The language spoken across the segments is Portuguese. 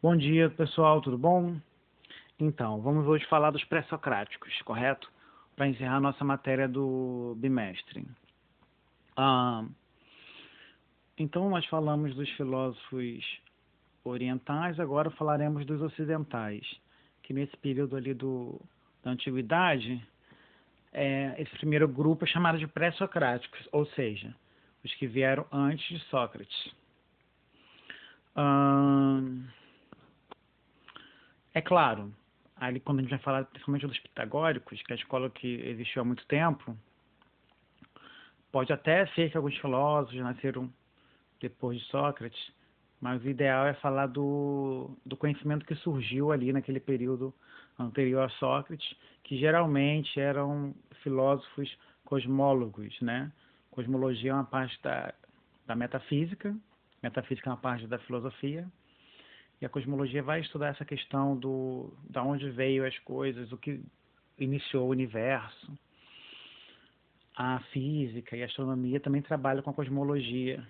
Bom dia, pessoal, tudo bom? Então, vamos hoje falar dos pré-socráticos, correto? Para encerrar nossa matéria do bimestre. Ah, então, nós falamos dos filósofos orientais, agora falaremos dos ocidentais, que nesse período ali da antiguidade, esse primeiro grupo é chamado de pré-socráticos, ou seja, os que vieram antes de Sócrates. Ah, É claro, ali quando a gente vai falar principalmente dos pitagóricos, que é a escola que existiu há muito tempo, pode até ser que alguns filósofos nasceram depois de Sócrates, mas o ideal é falar do conhecimento que surgiu ali naquele período anterior a Sócrates, que geralmente eram filósofos cosmólogos, né? Cosmologia é uma parte da metafísica, metafísica é uma parte da filosofia, e a cosmologia vai estudar essa questão da onde veio as coisas, o que iniciou o universo. A física e a astronomia também trabalham com a cosmologia,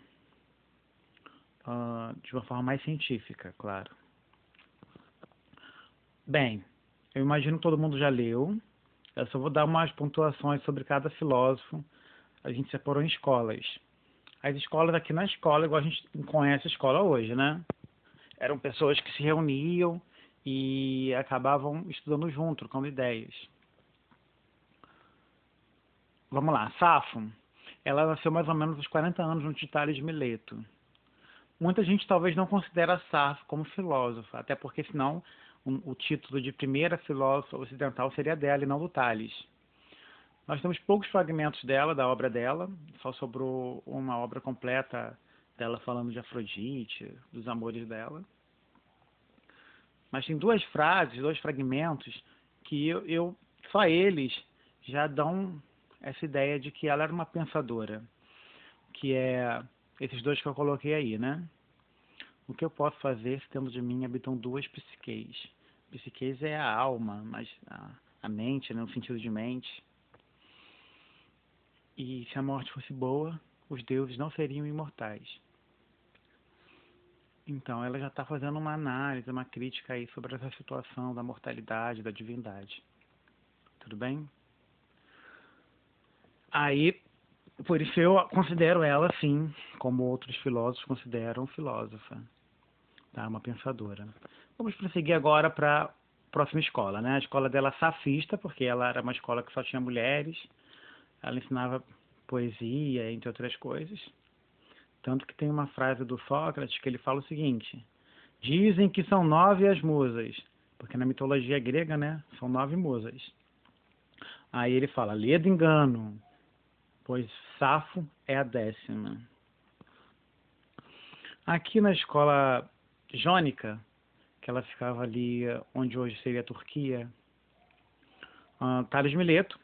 de uma forma mais científica, claro. Bem, eu imagino que todo mundo já leu. Eu só vou dar umas pontuações sobre cada filósofo. A gente separou em escolas. As escolas aqui na escola, igual a gente conhece a escola hoje, né? Eram pessoas que se reuniam e acabavam estudando junto, trocando ideias. Vamos lá, Safo. Ela nasceu mais ou menos aos 40 anos no Tales de Mileto. Muita gente talvez não considera Safo como filósofa, até porque senão o título de primeira filósofa ocidental seria dela e não do Tales. Nós temos poucos fragmentos dela, da obra dela, só sobrou uma obra completa dela falando de Afrodite, dos amores dela. Mas tem duas frases, dois fragmentos, que só eles já dão essa ideia de que ela era uma pensadora, que é esses dois que eu coloquei aí, né? O que eu posso fazer se tendo de mim habitam duas psiqueis? Psiqueis é a alma, mas a mente, né, no sentido de mente. E se a morte fosse boa, os deuses não seriam imortais. Então, ela já está fazendo uma análise, uma crítica aí sobre essa situação da mortalidade, da divindade. Tudo bem? Aí, por isso eu considero ela, sim, como outros filósofos consideram filósofa, tá? Uma pensadora. Vamos prosseguir agora para a próxima escola, né? A escola dela safista, porque ela era uma escola que só tinha mulheres. Ela ensinava poesia, entre outras coisas. Tanto que tem uma frase do Sócrates que ele fala o seguinte: dizem que são 9 as musas, porque na mitologia grega, né, são 9 musas. Aí ele fala: ledo engano, pois Safo é a 10ª. Aqui na escola jônica, que ela ficava ali onde hoje seria a Turquia, Tales de Mileto,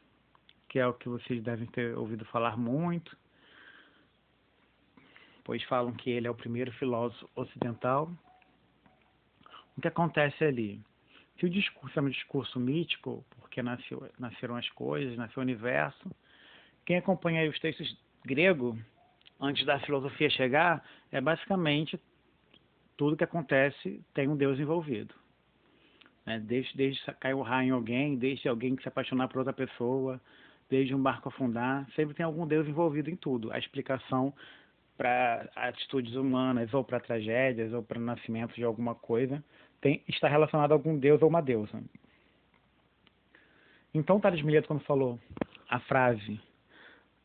que é o que vocês devem ter ouvido falar muito, pois falam que ele é o primeiro filósofo ocidental. O que acontece ali? Se o discurso é um discurso mítico, porque nasceram as coisas, nasceu o universo, quem acompanha aí os textos gregos, antes da filosofia chegar, é basicamente tudo que acontece tem um Deus envolvido. Né? Desde cair um raio em alguém, desde alguém que se apaixonar por outra pessoa, desde um barco afundar, sempre tem algum Deus envolvido em tudo. A explicação para atitudes humanas, ou para tragédias, ou para o nascimento de alguma coisa, está relacionado a algum Deus ou uma deusa. Então, Tales de Mileto, quando falou a frase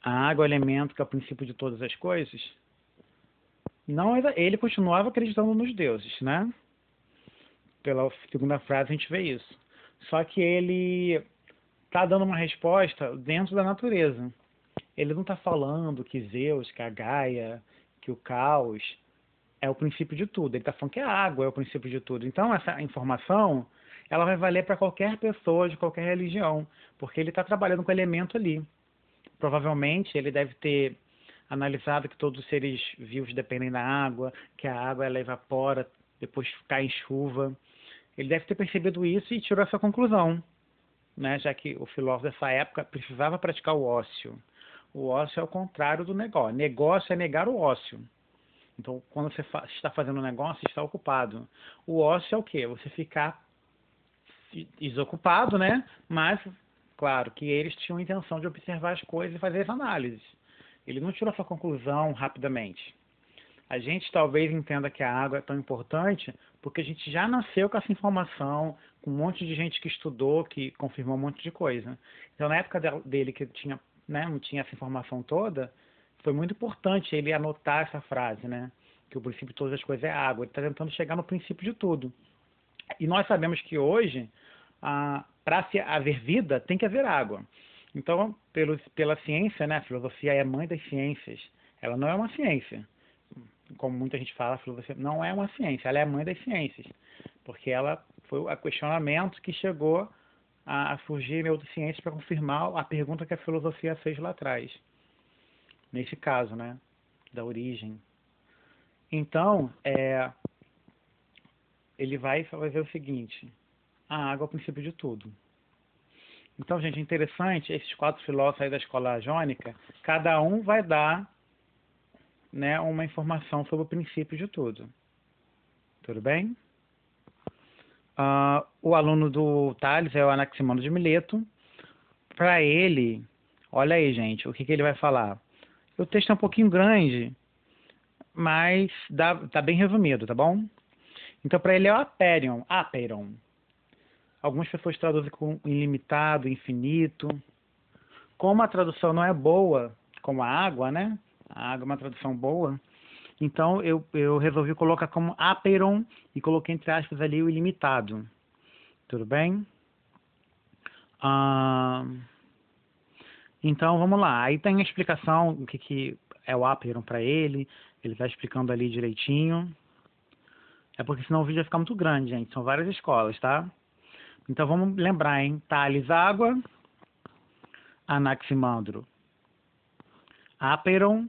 a água é o elemento que é o princípio de todas as coisas, não ele continuava acreditando nos deuses, né? Pela segunda frase a gente vê isso. Só que ele está dando uma resposta dentro da natureza. Ele não está falando que Zeus, que a Gaia, que o caos é o princípio de tudo. Ele está falando que a água é o princípio de tudo. Então essa informação ela vai valer para qualquer pessoa de qualquer religião, porque ele está trabalhando com o elemento ali. Provavelmente ele deve ter analisado que todos os seres vivos dependem da água, que a água ela evapora, depois cai em chuva. Ele deve ter percebido isso e tirou essa conclusão, né? Já que o filósofo dessa época precisava praticar o ócio. O ócio é o contrário do negócio. Negócio é negar o ócio. Então, quando você está fazendo um negócio, está ocupado. O ócio é o quê? Você ficar desocupado, né? Mas, claro, que eles tinham a intenção de observar as coisas e fazer essa análise. Ele não tirou essa conclusão rapidamente. A gente talvez entenda que a água é tão importante porque a gente já nasceu com essa informação, com um monte de gente que estudou, que confirmou um monte de coisa. Então, na época dele, que tinha, né, não tinha essa informação toda, foi muito importante ele anotar essa frase, né? Que o princípio de todas as coisas é água. Ele está tentando chegar no princípio de tudo. E nós sabemos que hoje, para haver vida, tem que haver água. Então, pela ciência, né, a filosofia é a mãe das ciências. Ela não é uma ciência. Como muita gente fala, a filosofia não é uma ciência, ela é a mãe das ciências. Porque ela foi o questionamento que chegou a surgir em outras ciências para confirmar a pergunta que a filosofia fez lá atrás. Nesse caso, né, da origem. Então, ele vai fazer o seguinte: a água é o princípio de tudo. Então, gente, é interessante, esses 4 filósofos aí da escola jônica, cada um vai dar, né, uma informação sobre o princípio de tudo. Tudo bem? O aluno do Tales é o Anaximandro de Mileto. Para ele, olha aí, gente, o que ele vai falar. O texto é um pouquinho grande, mas tá bem resumido, tá bom? Então, para ele é o apeiron. Algumas pessoas traduzem com ilimitado, infinito. Como a tradução não é boa, como a água, né? A água é uma tradução boa. Então, eu resolvi colocar como apeiron e coloquei entre aspas ali o ilimitado. Tudo bem? Então, vamos lá. Aí tem a explicação, o que é o apeiron para ele. Ele está explicando ali direitinho. É porque senão o vídeo vai ficar muito grande, gente. São várias escolas, tá? Então, vamos lembrar, hein? Tales, água. Anaximandro, apeiron.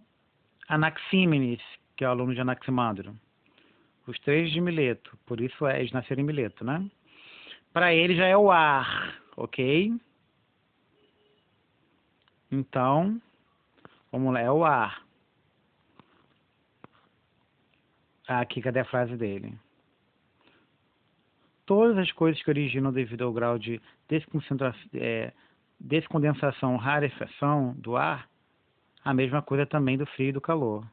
Anaxímenes, que é o aluno de Anaximandro. Os 3 de Mileto, por isso eles nasceram em Mileto, né? Para ele já é o ar, ok? Então, vamos lá, é o ar. Aqui, cadê a frase dele? Todas as coisas que originam devido ao grau de descondensação, rarefação do ar, a mesma coisa também do frio e do calor.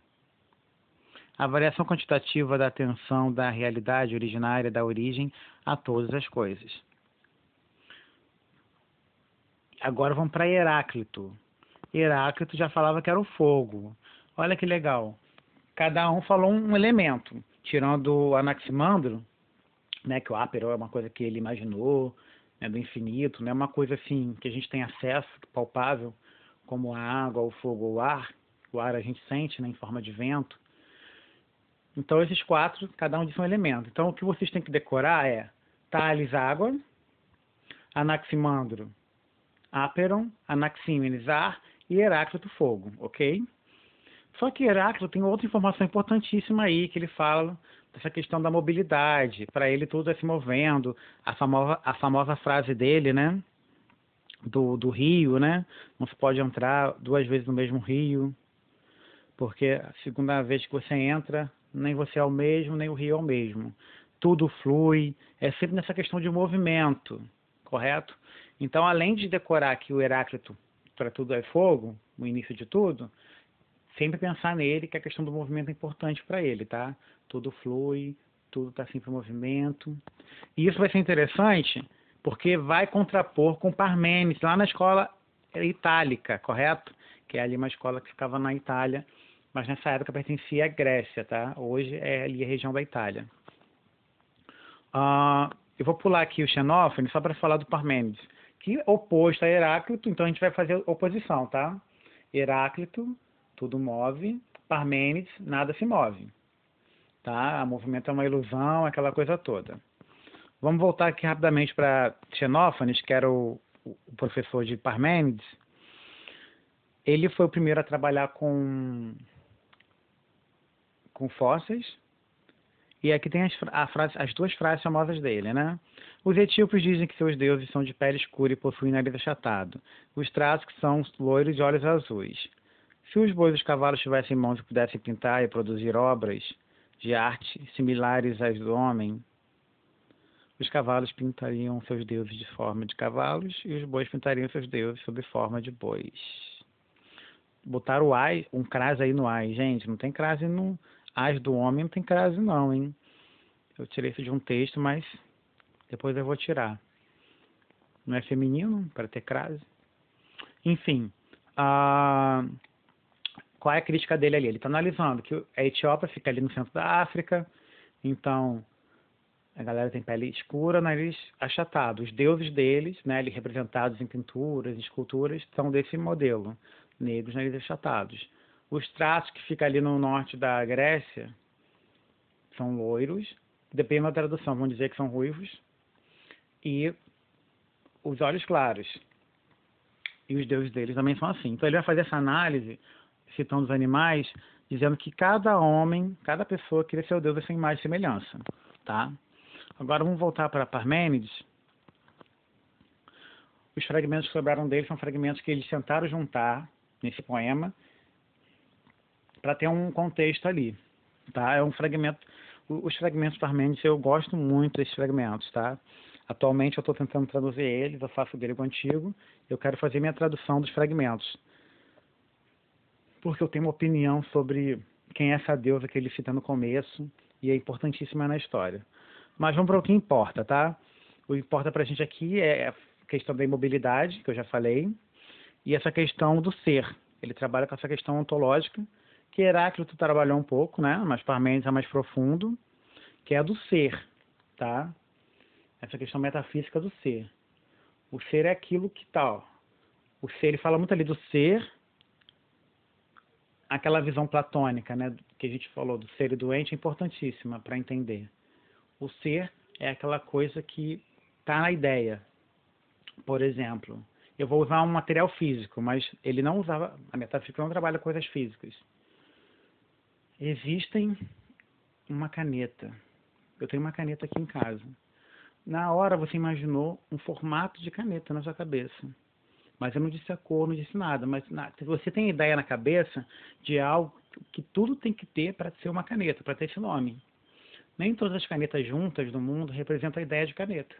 A variação quantitativa da tensão da realidade originária da origem a todas as coisas. Agora vamos para Heráclito. Heráclito já falava que era o fogo. Olha que legal. Cada um falou um elemento. Tirando o Anaximandro, né, que o apeiron é uma coisa que ele imaginou, né, do infinito, né, uma coisa assim que a gente tem acesso, palpável, como a água, o fogo ou o ar. O ar a gente sente, né, em forma de vento. Então, esses 4, cada um diz um elemento. Então, o que vocês têm que decorar é Tales, água. Anaximandro, apeiron. Anaxímenes, ar. E Heráclito, fogo, ok? Só que Heráclito tem outra informação importantíssima aí, que ele fala dessa questão da mobilidade. Para ele, tudo é se movendo. A famosa frase dele, né? Do rio, né? Não se pode entrar 2 vezes no mesmo rio, porque a segunda vez que você entra, nem você é o mesmo, nem o rio é o mesmo. Tudo flui, é sempre nessa questão de movimento, correto? Então, além de decorar que o Heráclito, para tudo é fogo, o início de tudo, sempre pensar nele, que a questão do movimento é importante para ele, tá? Tudo flui, tudo está sempre em movimento. E isso vai ser interessante, porque vai contrapor com Parmênides, lá na escola itálica, correto? Que é ali uma escola que ficava na Itália, mas nessa época pertencia à Grécia, tá? Hoje é ali a região da Itália. Eu vou pular aqui o Xenófanes só para falar do Parmênides, que é oposto a Heráclito, então a gente vai fazer oposição, tá? Heráclito, tudo move. Parmênides, nada se move. Tá? O movimento é uma ilusão, aquela coisa toda. Vamos voltar aqui rapidamente para Xenófanes, que era o professor de Parmênides. Ele foi o primeiro a trabalhar com fósseis. E aqui tem as 2 frases famosas dele, né? Os etíopes dizem que seus deuses são de pele escura e possuem nariz achatado. Os trascos são loiros de olhos azuis. Se os bois e os cavalos tivessem mãos e pudessem pintar e produzir obras de arte similares às do homem, os cavalos pintariam seus deuses de forma de cavalos e os bois pintariam seus deuses sob forma de bois. Botaram o ai, um crase aí no ai. Gente, não tem crase no as do homem, não tem crase não, hein? Eu tirei isso de um texto, mas depois eu vou tirar. Não é feminino para ter crase? Enfim, qual é a crítica dele ali? Ele está analisando que a Etiópia fica ali no centro da África, então a galera tem pele escura, nariz achatado. Os deuses deles, né, ali representados em pinturas, em esculturas, são desse modelo, negros, nariz achatados. Os traços que ficam ali no norte da Grécia são loiros, depende da tradução, vão dizer que são ruivos, e os olhos claros. E os deuses deles também são assim. Então ele vai fazer essa análise, citando os animais, dizendo que cada homem, cada pessoa queria ser o deus da sua imagem e semelhança, tá? Agora vamos voltar para Parmênides. Os fragmentos que sobraram dele são fragmentos que eles tentaram juntar nesse poema para ter um contexto ali, tá? É um fragmento, os fragmentos de Parmênides, eu gosto muito desses fragmentos, tá? Atualmente eu estou tentando traduzir eles, eu faço o grego antigo, eu quero fazer minha tradução dos fragmentos, porque eu tenho uma opinião sobre quem é essa deusa que ele cita no começo e é importantíssima na história. Mas vamos para o que importa, tá? O que importa para a gente aqui é a questão da imobilidade, que eu já falei, e essa questão do ser. Ele trabalha com essa questão ontológica, que Heráclito trabalhou um pouco, né? Mas Parmênides é mais profundo, que é a do ser, tá? Essa questão metafísica do ser. O ser é aquilo que tal. O ser, ele fala muito ali do ser, aquela visão platônica, né? Que a gente falou do ser e do ente é importantíssima para entender. O ser é aquela coisa que está na ideia. Por exemplo, eu vou usar um material físico, mas ele não usava, a metafísica não trabalha coisas físicas. Existem uma caneta. Eu tenho uma caneta aqui em casa. Na hora você imaginou um formato de caneta na sua cabeça. Mas eu não disse a cor, não disse nada. Mas você tem ideia na cabeça de algo que tudo tem que ter para ser uma caneta, para ter esse nome. Nem todas as canetas juntas do mundo representam a ideia de caneta.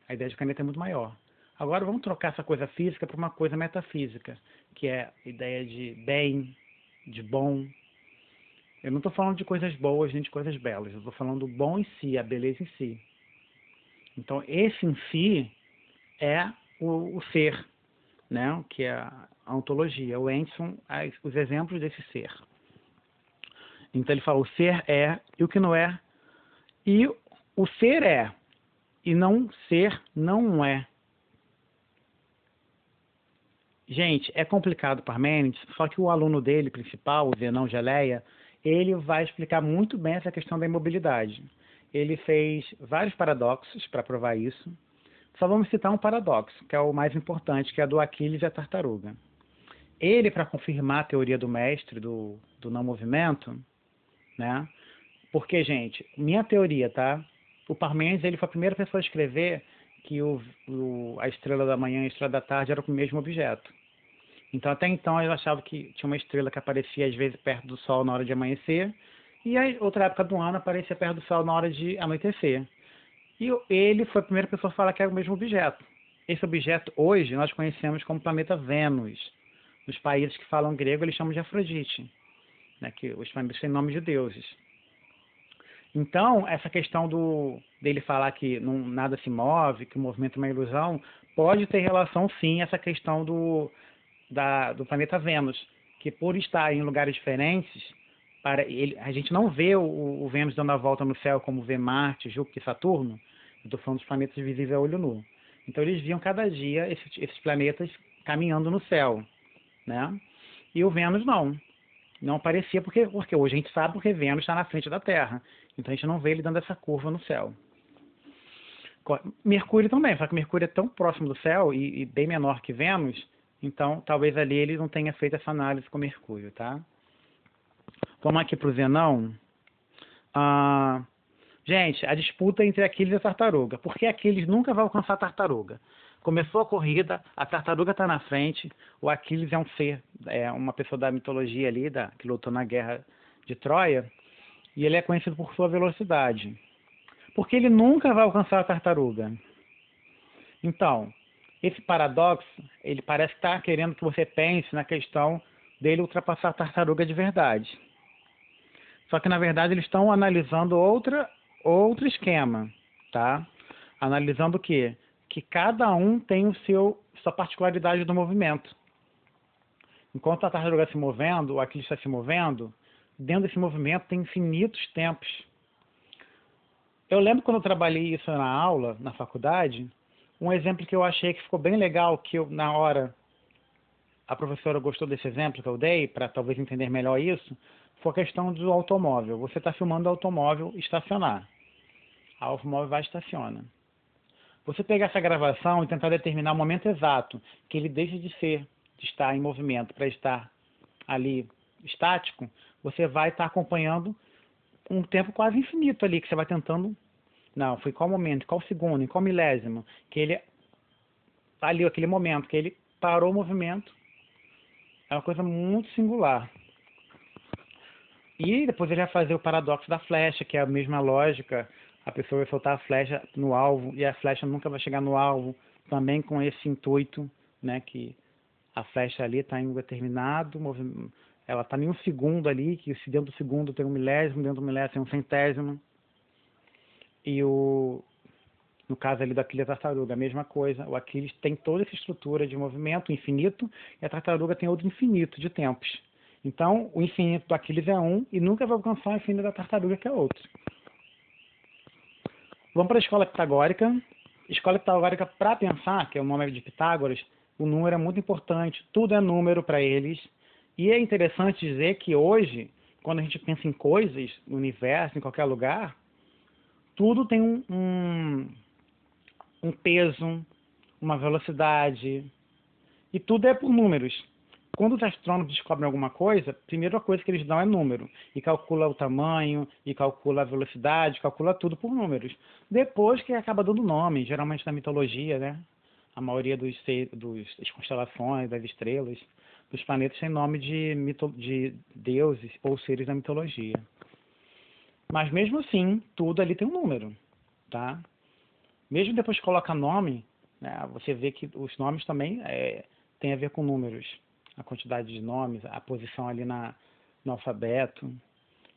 A ideia de caneta é muito maior. Agora vamos trocar essa coisa física para uma coisa metafísica, que é a ideia de bem, de bom. Eu não estou falando de coisas boas nem de coisas belas. Eu estou falando do bom em si, a beleza em si. Então esse em si é o ser, né? Que é a ontologia. O ente são os exemplos desse ser. Então ele fala, o ser é e o que não é. E o ser é e não ser não é. Gente, é complicado para Parmênides, só que o aluno dele, principal, o Zenão Geleia, ele vai explicar muito bem essa questão da imobilidade. Ele fez vários paradoxos para provar isso. Só vamos citar um paradoxo, que é o mais importante, que é do Aquiles e a tartaruga. Ele, para confirmar a teoria do mestre do não movimento, né? Porque, gente, minha teoria, tá? O Parmênides, ele foi a primeira pessoa a escrever que a estrela da manhã e a estrela da tarde eram o mesmo objeto. Então, até então, eu achava que tinha uma estrela que aparecia, às vezes, perto do Sol na hora de amanhecer, e a outra época do ano aparecia perto do Sol na hora de anoitecer. E ele foi a primeira pessoa a falar que era o mesmo objeto. Esse objeto, hoje, nós conhecemos como planeta Vênus. Nos países que falam grego, eles chamam de Afrodite, né, que os planetas têm nome de deuses. Então, essa questão dele falar que nada se move, que o movimento é uma ilusão, pode ter relação, sim, essa questão do planeta Vênus, que por estar em lugares diferentes, a gente não vê o Vênus dando a volta no céu como vê Marte, Júpiter e Saturno. Eu estou falando dos planetas visíveis a olho nu. Então eles viam cada dia esses planetas caminhando no céu, né? E o Vênus não aparecia porque hoje a gente sabe porque Vênus está na frente da Terra. Então a gente não vê ele dando essa curva no céu. Mercúrio também, só que Mercúrio é tão próximo do céu e bem menor que Vênus, então talvez ali ele não tenha feito essa análise com Mercúrio, tá? Vamos aqui para o Zenão. Gente, a disputa entre Aquiles e a tartaruga. Porque Aquiles nunca vai alcançar a tartaruga. Começou a corrida, a tartaruga está na frente, o Aquiles é um ser, é uma pessoa da mitologia ali, que lutou na guerra de Troia, e ele é conhecido por sua velocidade. Porque ele nunca vai alcançar a tartaruga. Então, esse paradoxo, ele parece estar querendo que você pense na questão dele ultrapassar a tartaruga de verdade. Só que, na verdade, eles estão analisando outro esquema, tá? Analisando o quê? Que cada um tem sua particularidade do movimento. Enquanto a tartaruga está se movendo, o Aquiles está se movendo, dentro desse movimento tem infinitos tempos. Eu lembro quando eu trabalhei isso na aula, na faculdade, um exemplo que eu achei que ficou bem legal, que eu, na hora, a professora gostou desse exemplo que eu dei, para talvez entender melhor isso, foi a questão do automóvel. Você está filmando o automóvel estacionar. A automóvel vai e estaciona. Você pegar essa gravação e tentar determinar o momento exato que ele deixa de estar em movimento para estar ali estático, você vai estar acompanhando um tempo quase infinito ali, que você vai tentando. Não, foi qual momento, qual segundo, em qual milésimo, que ele. Ali, aquele momento que ele parou o movimento. É uma coisa muito singular. E depois ele vai fazer o paradoxo da flecha, que é a mesma lógica. A pessoa vai soltar a flecha no alvo e a flecha nunca vai chegar no alvo, também com esse intuito, né, que a flecha ali está em um determinado movimento. Ela está em um segundo ali, que se dentro do segundo tem um milésimo, dentro do milésimo tem um centésimo. E no caso ali do Aquiles e a tartaruga, a mesma coisa. O Aquiles tem toda essa estrutura de movimento infinito e a tartaruga tem outro infinito de tempos. Então, o infinito do Aquiles é um e nunca vai alcançar o infinito da tartaruga, que é outro. Vamos para a escola pitagórica. Escola pitagórica, para pensar, que é o nome de Pitágoras, o número é muito importante. Tudo é número para eles. E é interessante dizer que hoje, quando a gente pensa em coisas, no universo, em qualquer lugar, tudo tem um peso, uma velocidade, e tudo é por números. Quando os astrônomos descobrem alguma coisa, a primeira coisa que eles dão é número, e calcula o tamanho, e calcula a velocidade, calcula tudo por números. Depois que acaba dando nome, geralmente na mitologia, né? A maioria das constelações, das estrelas, dos planetas tem nome de deuses ou seres da mitologia. Mas mesmo assim, tudo ali tem um número, tá? Mesmo depois que coloca nome, né, você vê que os nomes também têm a ver com números. A quantidade de nomes, a posição ali no alfabeto.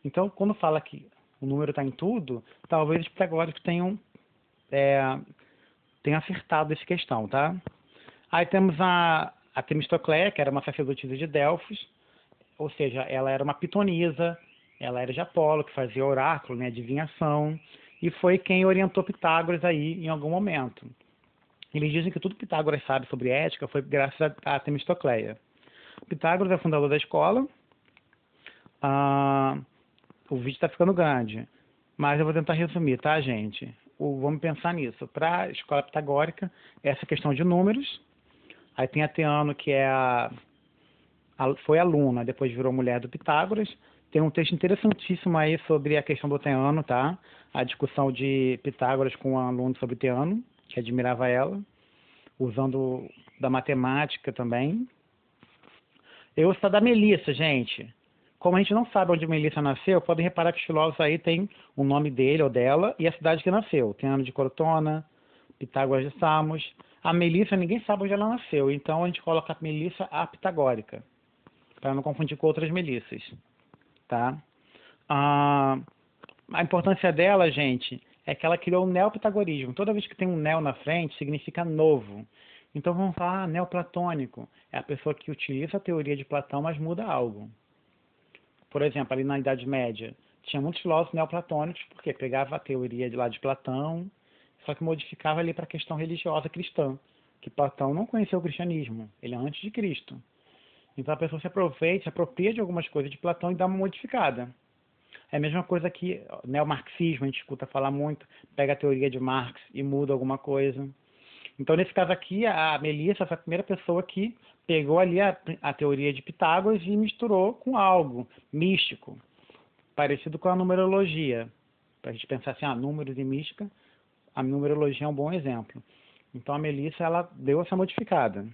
Então, quando fala que o número está em tudo, talvez os pitagóricos tenham acertado essa questão, tá? Aí temos a Temistocleia, que era uma sacerdotisa de Delfos, ou seja, ela era uma pitonisa, ela era de Apolo, que fazia oráculo, né, adivinhação, e foi quem orientou Pitágoras aí em algum momento. Eles dizem que tudo que Pitágoras sabe sobre ética foi graças a Temistocleia. Pitágoras é o fundador da escola. O vídeo está ficando grande, mas eu vou tentar resumir, tá, gente? Vamos pensar nisso. Para a escola pitagórica, essa questão de números. Aí tem a Teano, que foi aluna, depois virou mulher do Pitágoras. Tem um texto interessantíssimo aí sobre a questão do Teano, tá? A discussão de Pitágoras com um aluno sobre Teano, que admirava ela, usando da matemática também. Eu vou citar da Melissa, gente. Como a gente não sabe onde Melissa nasceu, podem reparar que os filósofos aí têm o nome dele ou dela e a cidade que nasceu. Teano de Cortona, Pitágoras de Samos. A Melissa, ninguém sabe onde ela nasceu, então a gente coloca a Melissa a pitagórica, para não confundir com outras Melissas, tá? A importância dela, gente, é que ela criou o neopitagorismo. Toda vez que tem um neo na frente, significa novo. Então vamos falar neoplatônico. É a pessoa que utiliza a teoria de Platão, mas muda algo. Por exemplo, ali na Idade Média, tinha muitos filósofos neoplatônicos, porque pegava a teoria de lá de Platão, só que modificava ali para a questão religiosa cristã, que Platão não conheceu o cristianismo, ele é antes de Cristo. Então a pessoa se apropria de algumas coisas de Platão e dá uma modificada. É a mesma coisa que neomarxismo, a gente escuta falar muito, pega a teoria de Marx e muda alguma coisa. Então, nesse caso aqui, a Melissa foi a primeira pessoa que pegou ali a teoria de Pitágoras e misturou com algo místico, parecido com a numerologia. Para a gente pensar assim, números e mística, a numerologia é um bom exemplo. Então a Melissa, ela deu essa modificada.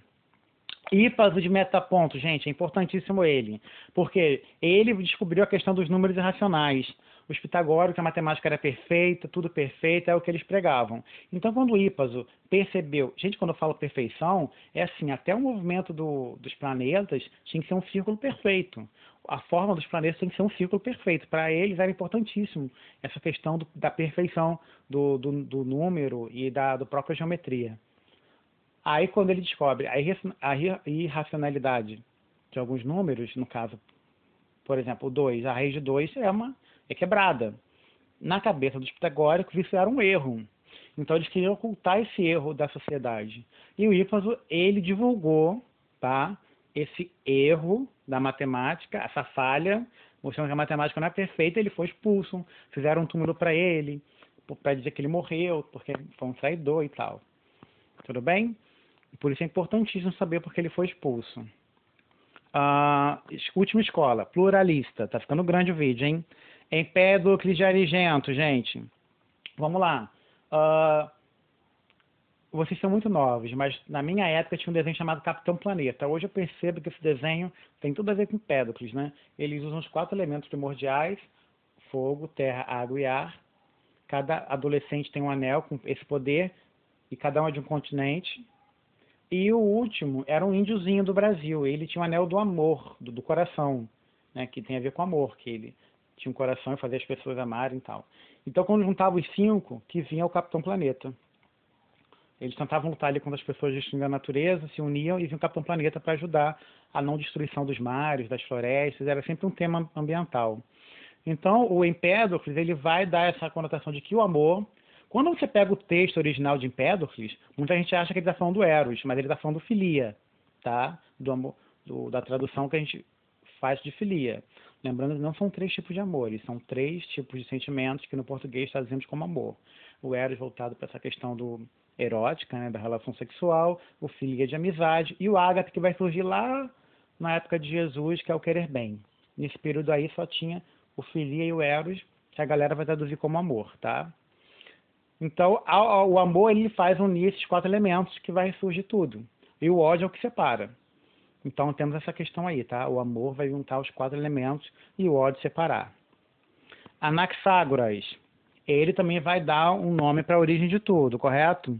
Ípaso de metaponto, gente, é importantíssimo ele, porque ele descobriu a questão dos números irracionais. Os pitagóricos, a matemática era perfeita, tudo perfeito, é o que eles pregavam. Então, quando o Ípaso percebeu... Gente, quando eu falo perfeição, é assim, até o movimento dos planetas tinha que ser um círculo perfeito. A forma dos planetas tem que ser um círculo perfeito. Para eles era importantíssimo essa questão da perfeição do número e da própria geometria. Aí, quando ele descobre a irracionalidade de alguns números, no caso, por exemplo, o 2, a raiz de 2 é quebrada. Na cabeça dos pitagóricos, isso era um erro. Então, eles queriam ocultar esse erro da sociedade. E o Ípaso, ele divulgou, tá, esse erro da matemática, essa falha, mostrando que a matemática não é perfeita, ele foi expulso. Fizeram um túmulo para ele, para dizer que ele morreu, porque foi um traidor e tal. Tudo bem? Por isso é importantíssimo saber porque ele foi expulso. Última escola, pluralista. Tá ficando grande o vídeo, hein? Empédocles de Agrigento, gente. Vamos lá. Vocês são muito novos, mas na minha época tinha um desenho chamado Capitão Planeta. Hoje eu percebo que esse desenho tem tudo a ver com Empédocles, né? Eles usam os 4 elementos primordiais: fogo, terra, água e ar. Cada adolescente tem um anel com esse poder e cada um é de um continente. E o último era um índiozinho do Brasil. Ele tinha o anel do amor, do coração, né, que tem a ver com amor, que ele tinha um coração e fazia as pessoas amarem e tal. Então, quando juntava os 5, que vinha o Capitão Planeta. Eles tentavam lutar ali contra as pessoas destruindo a natureza, se uniam e vinha o Capitão Planeta para ajudar a não destruição dos mares, das florestas. Era sempre um tema ambiental. Então, o Empédocles, ele vai dar essa conotação de que o amor... Quando você pega o texto original de Empédocles, muita gente acha que ele está falando do Eros, mas ele está falando do filia, tá? Do amor, da tradução que a gente faz de filia. Lembrando que não são 3 tipos de amores, são 3 tipos de sentimentos que no português traduzimos como amor. O Eros voltado para essa questão do erótica, né, da relação sexual, o filia de amizade, e o ágape que vai surgir lá na época de Jesus, que é o querer bem. Nesse período aí só tinha o filia e o Eros, que a galera vai traduzir como amor, tá? Então, o amor ele faz unir esses 4 elementos que vai surgir tudo. E o ódio é o que separa. Então, temos essa questão aí, tá? O amor vai juntar os 4 elementos e o ódio separar. Anaxágoras, ele também vai dar um nome para a origem de tudo, correto?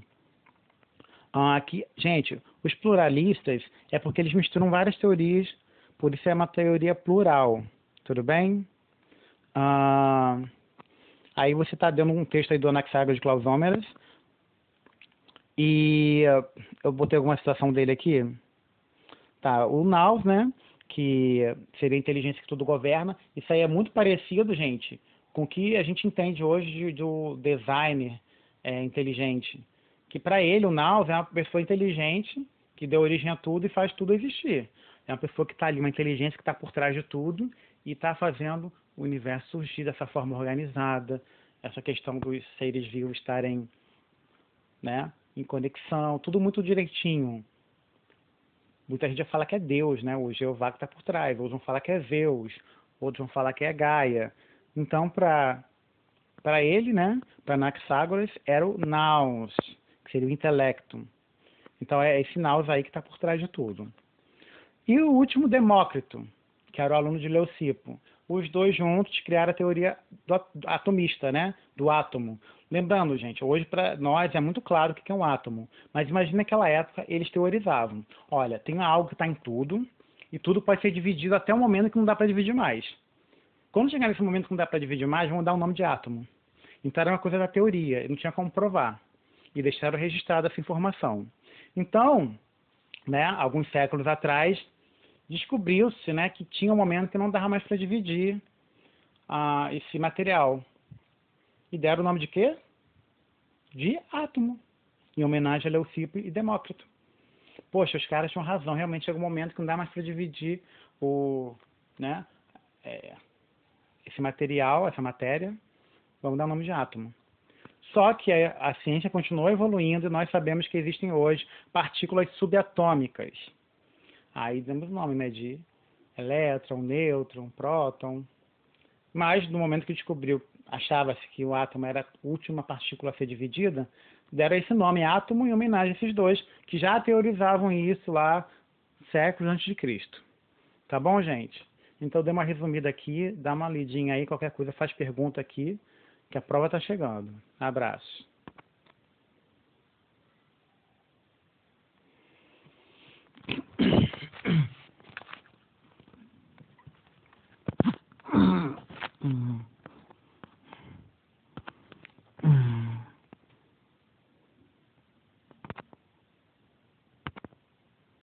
Aqui, gente, os pluralistas é porque eles misturam várias teorias, por isso é uma teoria plural, tudo bem? Aí você está dando um texto aí do Anaxágoras de Clausômeras. E eu botei alguma citação dele aqui. Tá, o Naus, né? Que seria a inteligência que tudo governa. Isso aí é muito parecido, gente, com o que a gente entende hoje do designer inteligente. Que para ele, o Naus é uma pessoa inteligente que deu origem a tudo e faz tudo existir. É uma pessoa que está ali, uma inteligência que está por trás de tudo e está fazendo o universo surgir dessa forma organizada, essa questão dos seres vivos estarem, né, em conexão, tudo muito direitinho. Muita gente fala que é Deus, né, o Jeová que está por trás, outros vão falar que é Zeus, outros vão falar que é Gaia. Então, para ele, né, para Anaxágoras, era o Nous, que seria o intelecto. Então, é esse Nous aí que está por trás de tudo. E o último, Demócrito, que era o aluno de Leucipo. Os dois juntos criaram a teoria atomista, né? Do átomo. Lembrando, gente, hoje para nós é muito claro o que é um átomo. Mas imagina naquela época, eles teorizavam. Olha, tem algo que está em tudo, e tudo pode ser dividido até o momento que não dá para dividir mais. Quando chegar nesse momento que não dá para dividir mais, vão dar o nome de átomo. Então era uma coisa da teoria, não tinha como provar. E deixaram registrada essa informação. Então, né, alguns séculos atrás, descobriu-se, né, que tinha um momento que não dava mais para dividir esse material. E deram o nome de quê? De átomo, em homenagem a Leucipo e Demócrito. Poxa, os caras tinham razão, realmente chega um momento que não dá mais para dividir esse material, essa matéria, vamos dar o nome de átomo. Só que a ciência continuou evoluindo e nós sabemos que existem hoje partículas subatômicas. Aí damos o nome, né, de elétron, nêutron, próton. Mas no momento que descobriu, achava-se que o átomo era a última partícula a ser dividida, deram esse nome átomo em homenagem a esses dois que já teorizavam isso lá séculos antes de Cristo. Tá bom, gente? Então, dei uma resumida aqui, dá uma lidinha aí, qualquer coisa faz pergunta aqui, que a prova está chegando. Abraço.